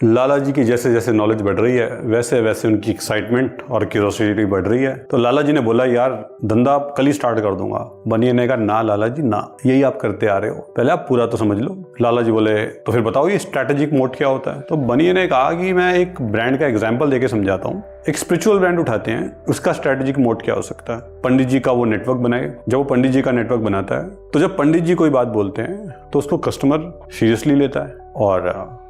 लाला जी की जैसे जैसे नॉलेज बढ़ रही है वैसे वैसे उनकी एक्साइटमेंट और क्यूरोसिटी बढ़ रही है। तो लाला जी ने बोला यार धंधा कल ही स्टार्ट कर दूंगा। बनिए ने कहा ना लाला जी ना, यही आप करते आ रहे हो, पहले आप पूरा तो समझ लो। लाला जी बोले तो फिर बताओ ये स्ट्रैटेजिक मोड क्या होता है। तो बनिए ने कहा कि मैं एक ब्रांड का एग्जाम्पल देके समझाता हूँ। एक स्पिरिचुअल ब्रांड उठाते हैं, उसका स्ट्रैटेजिक मोड क्या हो सकता है। पंडित जी का वो नेटवर्क बनाए, जब वो पंडित जी का नेटवर्क बनाता है तो जब पंडित जी कोई बात बोलते हैं तो उसको कस्टमर सीरियसली लेता है। और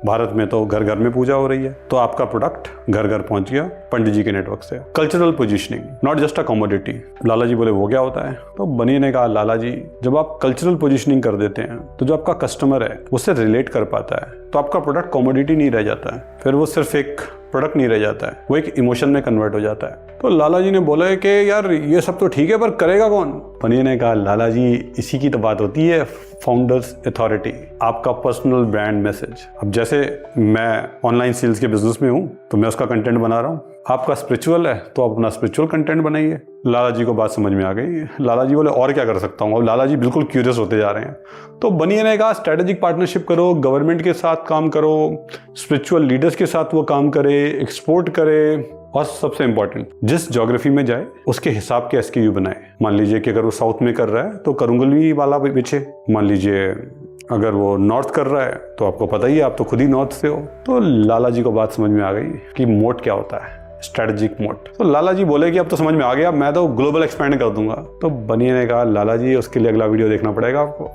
भारत में तो घर घर में पूजा हो रही है, तो आपका प्रोडक्ट घर घर पहुंच गया पंडित जी के नेटवर्क से। Cultural positioning, not just a commodity. Lala ji बोले वो क्या होता है। तो बनिए ने कहा लाला जी जब आप कल्चरल पोजीशनिंग कर देते हैं तो जो आपका कस्टमर है उससे रिलेट कर पाता है, तो आपका प्रोडक्ट कमोडिटी नहीं रह जाता है, फिर वो सिर्फ एक प्रोडक्ट नहीं रह जाता है, वो एक इमोशन में कन्वर्ट हो जाता है। तो लाला जी ने बोला कि यार ये सब तो ठीक है पर करेगा कौन। बनिए ने कहा लाला जी इसी की तो बात होती है फाउंडर्स अथॉरिटी, आपका पर्सनल ब्रांड मैसेज। अब जैसे मैं ऑनलाइन सेल्स के बिजनेस में हूँ तो मैं उसका कंटेंट बना रहा हूँ, आपका स्पिरिचुअल है तो आप अपना स्पिरिचुअल कंटेंट बनाइए। लाला जी को बात समझ में आ गई। लाला जी बोले और क्या कर सकता हूँ। अब लाला जी बिल्कुल क्यूरियस होते जा रहे हैं। तो बनिए ने कहा स्ट्रेटेजिक पार्टनरशिप करो, गवर्नमेंट के साथ काम करो, स्पिरिचुअल लीडर्स के साथ वो काम करे, एक्सपोर्ट करे, और सबसे इंपॉर्टेंट जिस ज्योग्राफी में जाए उसके हिसाब के एसक्यूयू बनाए। मान लीजिए कि अगर वो साउथ में कर रहा है तो करुंगली वाला बेचे, मान लीजिए अगर वो नॉर्थ कर रहा है तो आपको पता ही है, आप तो खुद ही नॉर्थ से हो। तो लाला जी को बात समझ में आ गई कि मोड क्या होता है, स्ट्रेटेजिक मोड। तो लाला जी बोले कि अब तो समझ में आ गया, मैं तो ग्लोबल एक्सपैंड कर दूंगा। तो बनिए ने कहा लाला जी उसके लिए अगला वीडियो देखना पड़ेगा आपको।